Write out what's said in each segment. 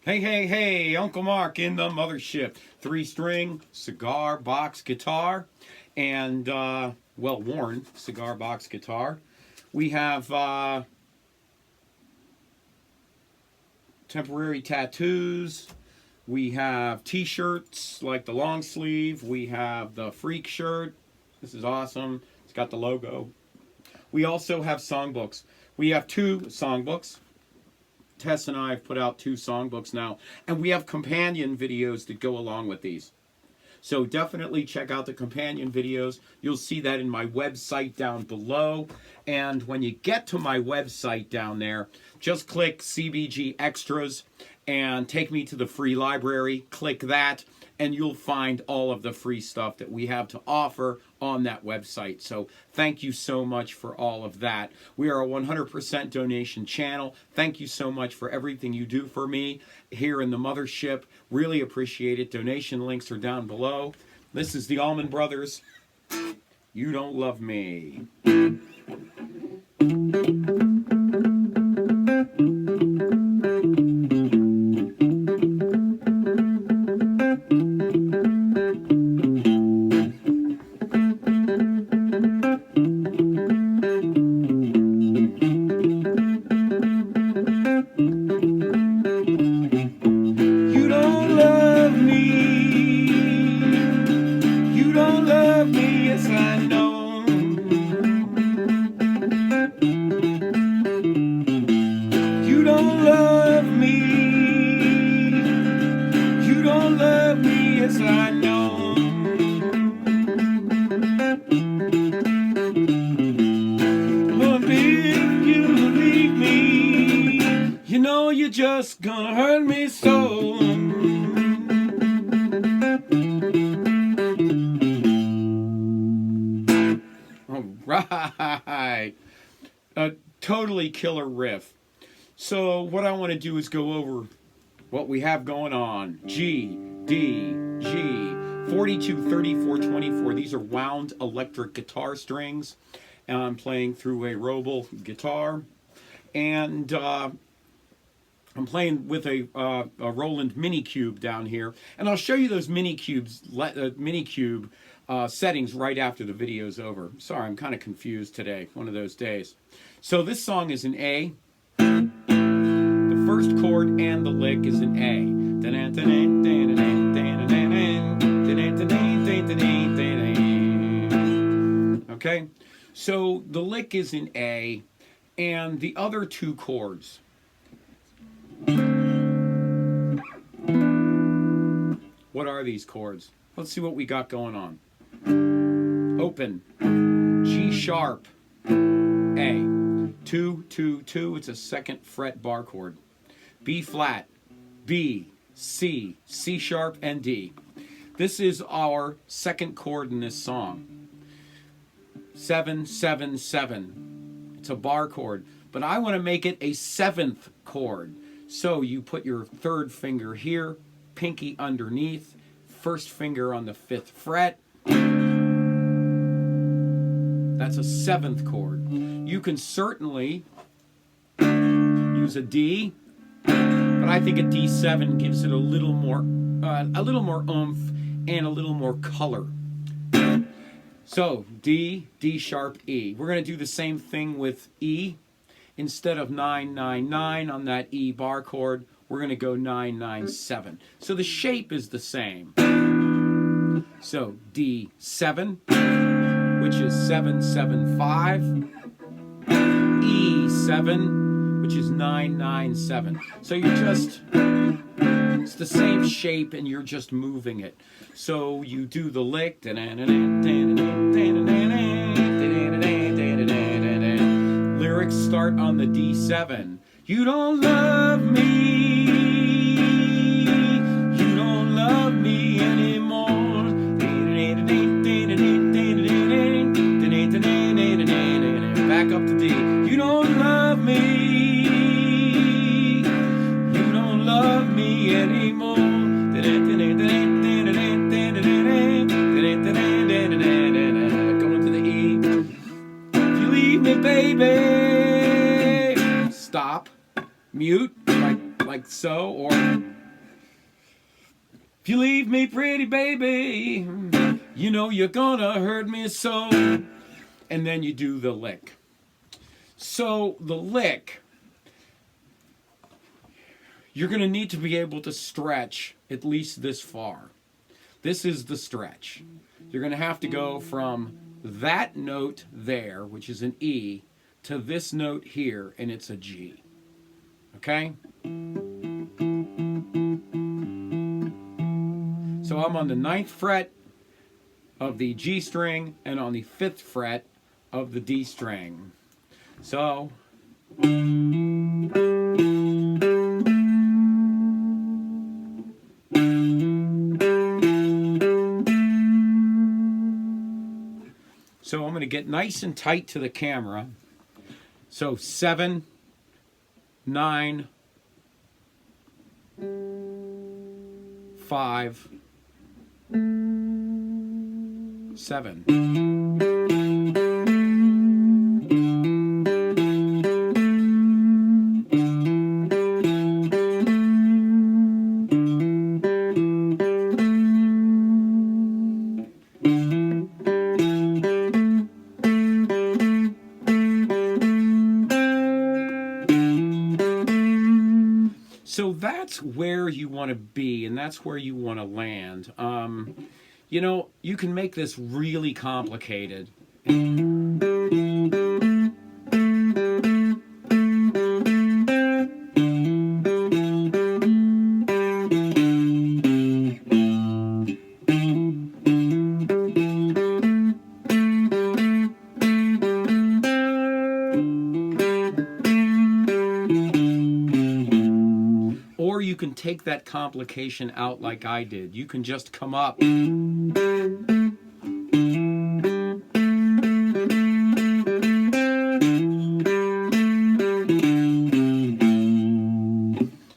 Hey, hey, hey, Uncle Mark in the mothership. 3-string cigar box guitar and, well-worn cigar box guitar. We have temporary tattoos. We have t-shirts like the long sleeve. We have the freak shirt. This is awesome. It's got the logo. We also have songbooks. We have 2 songbooks. Tess and I have put out 2 songbooks now, and we have companion videos that go along with these. So definitely check out the companion videos. You'll see that in my website down below. And when you get to my website down there, just click CBG Extras and take me to the free library. Click that, and you'll find all of the free stuff that we have to offer on that website. So thank you so much for all of that. We are a 100% donation channel. Thank you so much for everything you do for me here in the mothership. Really appreciate it. Donation links are down below. This is the Allman Brothers. You Don't Love Me. You're just gonna hurt me so. All right. A totally killer riff. So what I want to do is go over what we have going on. G, D, G, 42, 34, 24. These are wound electric guitar strings. And I'm playing through a Wroble guitar. And I'm playing with a Roland Mini Cube down here, and I'll show you those Mini Cube settings right after the video's over. Sorry, I'm kind of confused today. One of those days. So this song is in A. The first chord and the lick is in A. Okay, so the lick is in A, and the other 2 chords. What are these chords? Let's see what we got going on. Open, G sharp, A, 2, 2, 2, it's a 2nd fret bar chord. B flat, B, C, C sharp, and D. This is our 2nd chord in this song. 7, 7, 7. It's a bar chord, but I want to make it a 7th chord. So you put your 3rd finger here, pinky underneath, 1st finger on the 5th fret. That's a 7th chord. You can certainly use a D, but I think a D7 gives it a little more oomph and a little more color. So D, D sharp, E. We're going to do the same thing with E. Instead of 9, 9, 9 on that E bar chord, we're going to go 9, 9, 7. So the shape is the same. So D7, which is 7, 7, 5. E7, which is 9, 9, 7. So you're just, it's the same shape and you're just moving it. So you do the lick. Lyrics start on the D7. You don't love me. You don't love me anymore. Back up to D. You don't love me. You don't love me anymore. Going to the E. If you leave me, baby. Stop, mute, like so, or If you leave me, pretty baby, you know you're gonna hurt me so. And then you do the lick. So the lick, you're gonna need to be able to stretch at least this far. This is the stretch. You're gonna have to go from that note there, which is an E, to this note here, and it's a G. Okay? So I'm on the 9th fret of the G string and on the 5th fret of the D string. So I'm going to get nice and tight to the camera. So 7, 9, 5, 7. So that's where you want to be, and that's where you want to land. You know, you can make this really complicated. Or you can take that complication out like I did. You can just come up.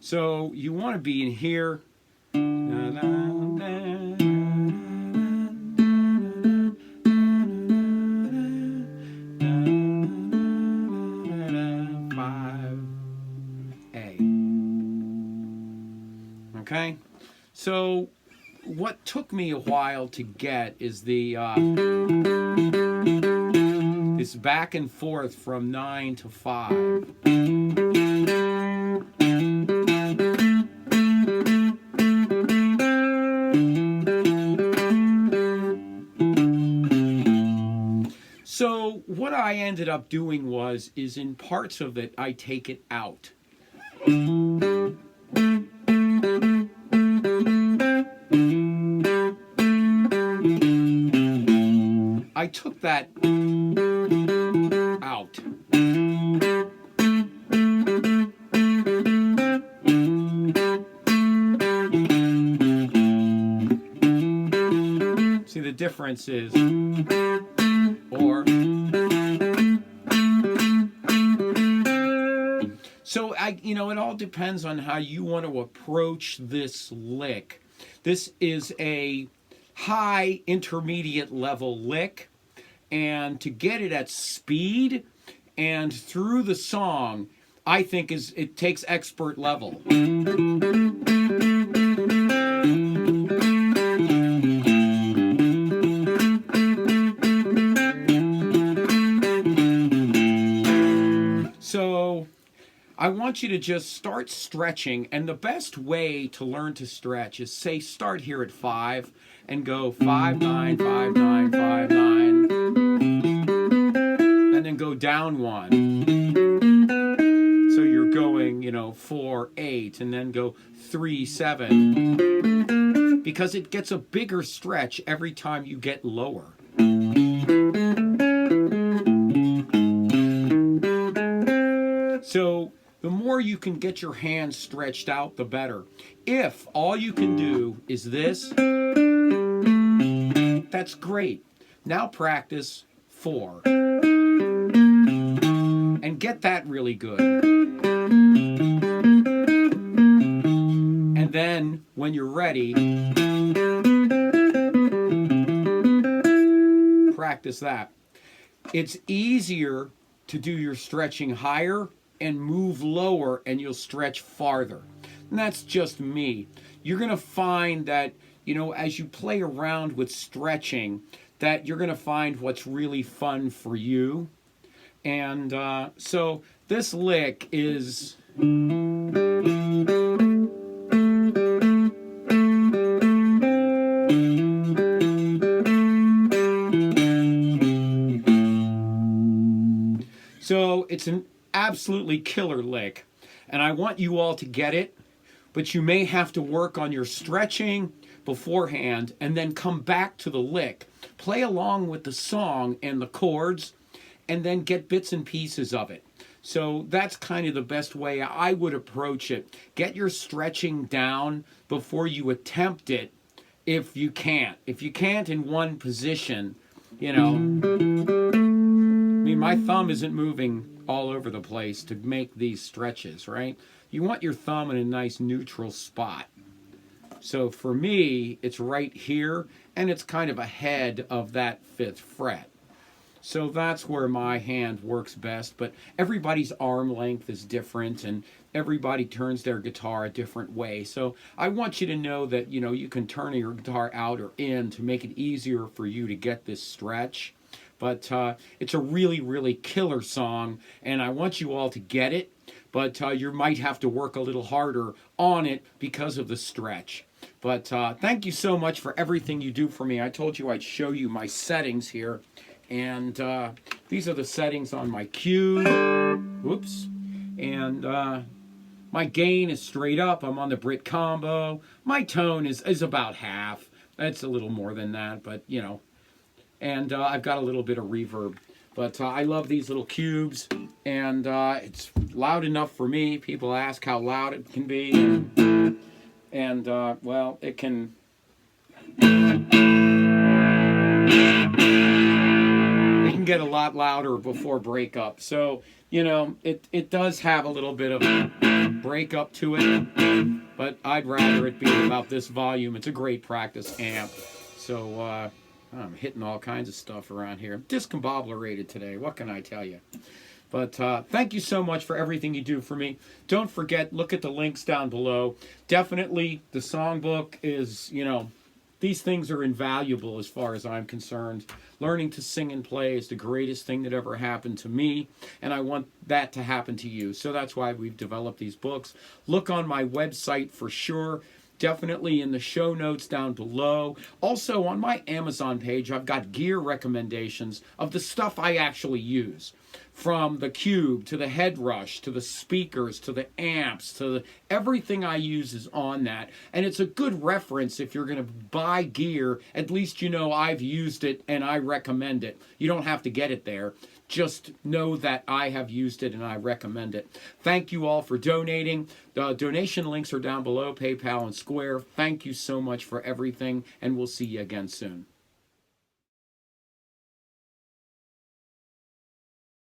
So you want to be in here. 5A. Okay? So what took me a while to get is the this back and forth from 9 to 5. So what I ended up doing is in parts of it, I take it out. I took that out. See, the difference is, or. So, you know, it all depends on how you want to approach this lick. This is a high intermediate level lick, and to get it at speed and through the song, I think it takes expert level. So I want you to just start stretching, and the best way to learn to stretch is, say, start here at 5 and go 5, 9, 5, 9, 5, 9, and then go down 1. So you're going, you know, 4, 8, and then go 3, 7, because it gets a bigger stretch every time you get lower. So the more you can get your hands stretched out, the better. If all you can do is this, that's great. Now practice 4. And get that really good. And then, when you're ready, practice that. It's easier to do your stretching higher and move lower, and you'll stretch farther. And that's just me. you're going to find that, you know, as you play around with stretching, that you're going to find what's really fun for you. And so this lick is... So it's an absolutely killer lick, and I want you all to get it, but you may have to work on your stretching beforehand and then come back to the lick. Play along with the song and the chords, and then get bits and pieces of it. So that's kind of the best way I would approach it. Get your stretching down before you attempt it if you can't. If you can't in one position, you know, I mean, my thumb isn't moving all over the place to make these stretches, right? You want your thumb in a nice neutral spot. So for me, it's right here, and it's kind of ahead of that 5th fret. So that's where my hand works best, but everybody's arm length is different, and everybody turns their guitar a different way. So I want you to know that, you know, you can turn your guitar out or in to make it easier for you to get this stretch. But it's a really, really killer song, and I want you all to get it, but you might have to work a little harder on it because of the stretch. But thank you so much for everything you do for me. I told you I'd show you my settings here. And these are the settings on my cue. Whoops. And my gain is straight up. I'm on the Brit combo. My tone is about half. It's a little more than that, but you know. And I've got a little bit of reverb. But I love these little cubes. And it's loud enough for me. People ask how loud it can be. And well, it can... get a lot louder before breakup. So, you know, it does have a little bit of breakup to it, but I'd rather it be about this volume. It's a great practice amp. So, I'm hitting all kinds of stuff around here. Discombobulated today. What can I tell you? But thank you so much for everything you do for me. Don't forget, look at the links down below. Definitely, the songbook is, you know, these things are invaluable as far as I'm concerned. Learning to sing and play is the greatest thing that ever happened to me, and I want that to happen to you. So that's why we've developed these books. Look on my website for sure. Definitely in the show notes down below. Also on my Amazon page, I've got gear recommendations of the stuff I actually use. From the cube, to the head rush, to the speakers, to the amps, to everything I use is on that. And it's a good reference if you're going to buy gear. At least you know I've used it and I recommend it. You don't have to get it there. Just know that I have used it and I recommend it. Thank you all for donating. The donation links are down below, PayPal and Square. Thank you so much for everything, and we'll see you again soon.